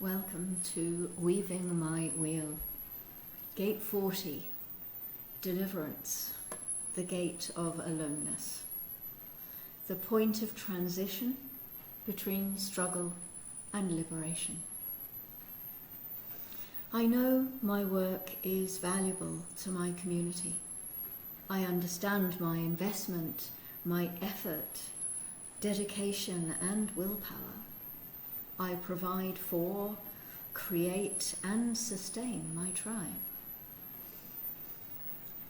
Welcome to Weaving My Wheel. Gate 40, Deliverance, the gate of Aloneness. The point of transition between struggle and liberation. I know my work is valuable to my community. I understand my investment, my effort, dedication and willpower. I provide for, create and sustain my tribe.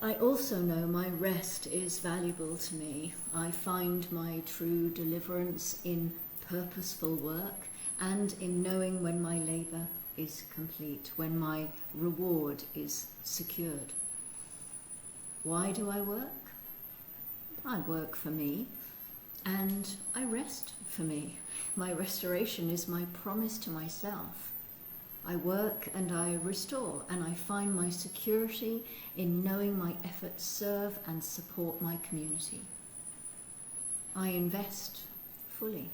I also know my rest is valuable to me. I find my true deliverance in purposeful work and in knowing when my labour is complete, when my reward is secured. Why do I work? I work for me, and I rest for me. My restoration is my promise to myself. I work and I restore, and I find my security in knowing my efforts serve and support my community. I invest fully.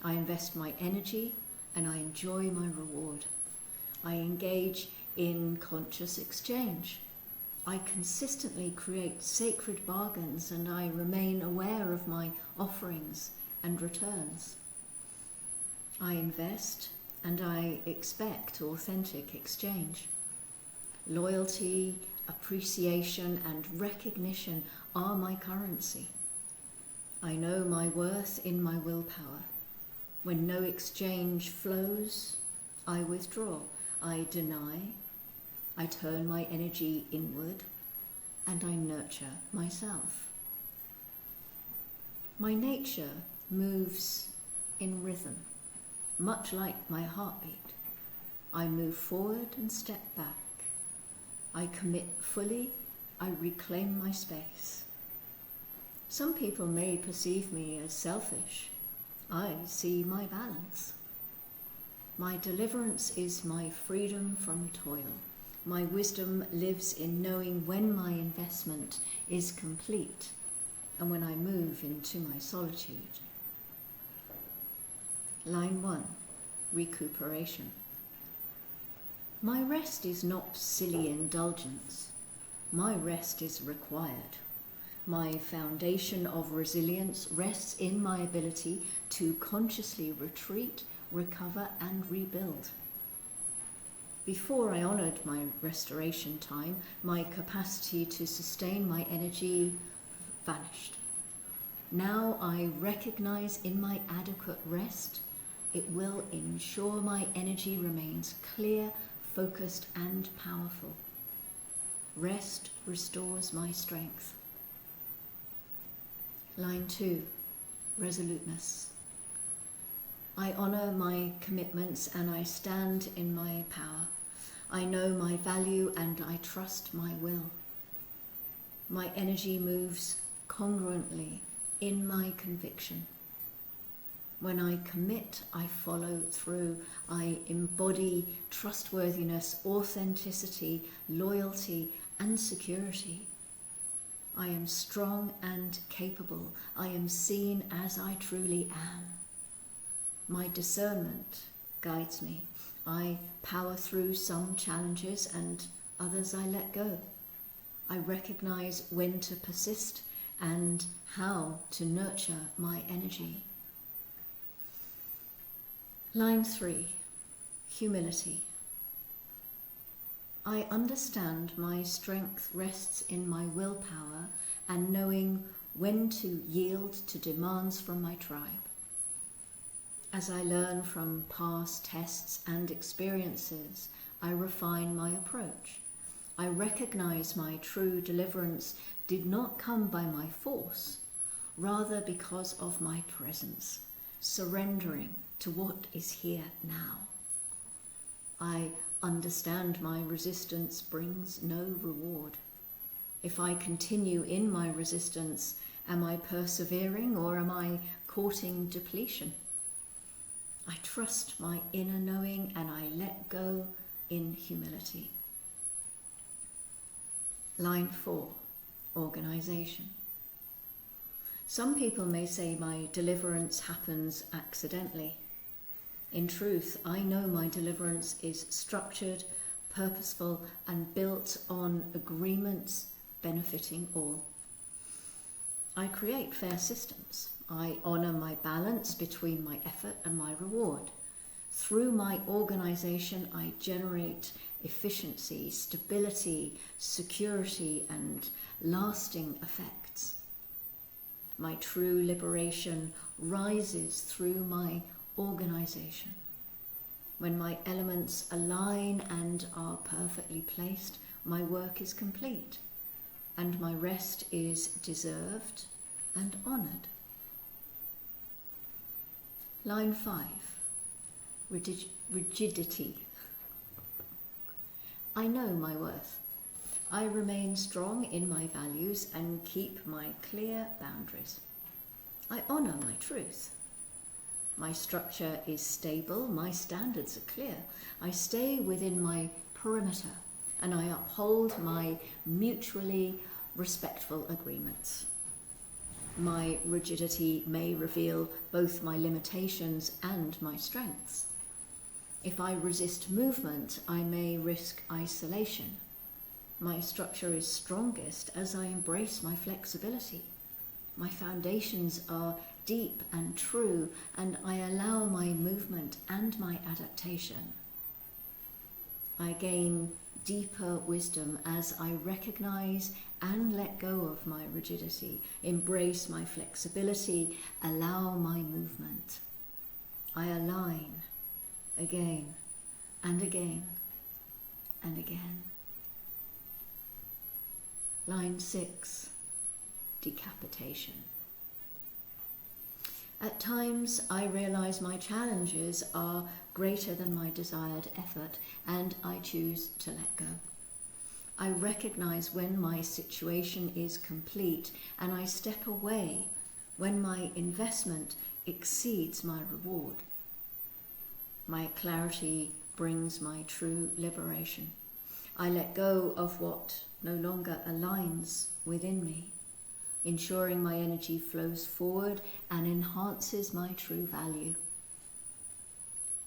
I invest my energy and I enjoy my reward. I engage in conscious exchange. I consistently create sacred bargains and I remain aware of my offerings and returns. I invest and I expect authentic exchange. Loyalty, appreciation and recognition are my currency. I know my worth in my willpower. When no exchange flows, I withdraw, I deny, I turn my energy inward, and I nurture myself. My nature moves in rhythm, much like my heartbeat. I move forward and step back. I commit fully, I reclaim my space. Some people may perceive me as selfish. I see my balance. My deliverance is my freedom from toil. My wisdom lives in knowing when my investment is complete and when I move into my solitude. Line 1, recuperation. My rest is not silly indulgence. My rest is required. My foundation of resilience rests in my ability to consciously retreat, recover and rebuild. Before I honoured my restoration time, my capacity to sustain my energy vanished. Now I recognise in my adequate rest, it will ensure my energy remains clear, focused and powerful. Rest restores my strength. Line 2, resoluteness. I honour my commitments and I stand in my power. I know my value and I trust my will. My energy moves congruently in my conviction. When I commit, I follow through. I embody trustworthiness, authenticity, loyalty and security. I am strong and capable. I am seen as I truly am. My discernment guides me. I power through some challenges and others I let go. I recognise when to persist and how to nurture my energy. Line 3, humility. I understand my strength rests in my willpower and knowing when to yield to demands from my tribe. As I learn from past tests and experiences, I refine my approach. I recognise my true deliverance did not come by my force, rather because of my presence, surrendering to what is here now. I understand my resistance brings no reward. If I continue in my resistance, am I persevering or am I courting depletion? I trust my inner knowing and I let go in humility. Line 4, organisation. Some people may say my deliverance happens accidentally. In truth, I know my deliverance is structured, purposeful, and built on agreements benefiting all. I create fair systems. I honour my balance between my effort and my reward. Through my organisation, I generate efficiency, stability, security, and lasting effects. My true liberation rises through my organisation. When my elements align and are perfectly placed, my work is complete, and my rest is deserved and honoured. Line 5. Rigidity. I know my worth. I remain strong in my values and keep my clear boundaries. I honour my truth. My structure is stable, my standards are clear. I stay within my perimeter and I uphold my mutually respectful agreements. My rigidity may reveal both my limitations and my strengths. If I resist movement, I may risk isolation. My structure is strongest as I embrace my flexibility. My foundations are deep and true, and I allow my movement and my adaptation. I gain deeper wisdom as I recognize and let go of my rigidity, embrace my flexibility, allow my movement. I align again and again and again. Line 6, decapitation. At times I realize my challenges are greater than my desired effort and I choose to let go. I recognize when my situation is complete and I step away when my investment exceeds my reward. My clarity brings my true liberation. I let go of what no longer aligns within me, ensuring my energy flows forward and enhances my true value.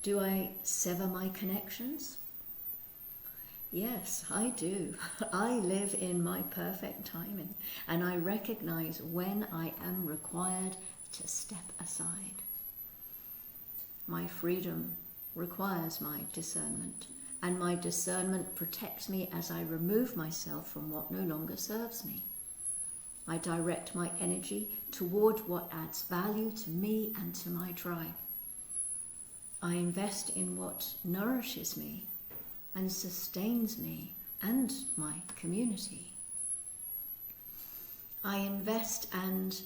Do I sever my connections? Yes, I do. I live in my perfect timing, and I recognize when I am required to step aside. My freedom requires my discernment, and my discernment protects me as I remove myself from what no longer serves me. I direct my energy toward what adds value to me and to my tribe. I invest in what nourishes me and sustains me and my community. I invest and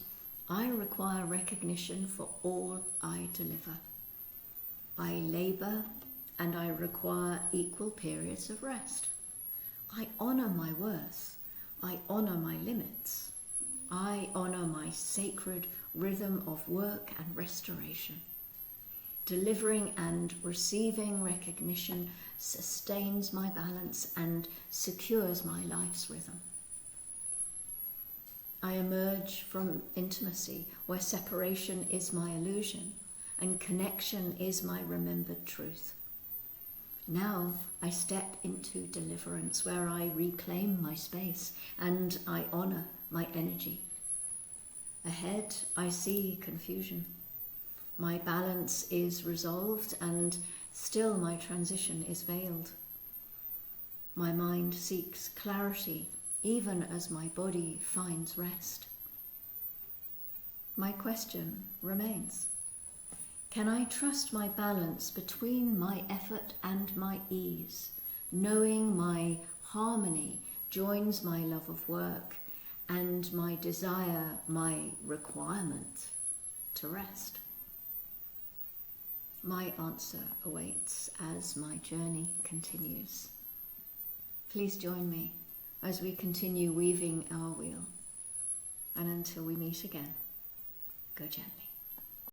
I require recognition for all I deliver. I labour and I require equal periods of rest. I honour my worth. I honour my limits. I honour my sacred rhythm of work and restoration. Delivering and receiving recognition sustains my balance and secures my life's rhythm. I emerge from intimacy where separation is my illusion and connection is my remembered truth. Now I step into deliverance where I reclaim my space and I honour my energy. Ahead I see confusion. My balance is resolved and still my transition is veiled. My mind seeks clarity even as my body finds rest. My question remains: can I trust my balance between my effort and my ease, knowing my harmony joins my love of work and my desire, my requirement to rest? My answer awaits as my journey continues. Please join me as we continue weaving our wheel. And until we meet again, go gently.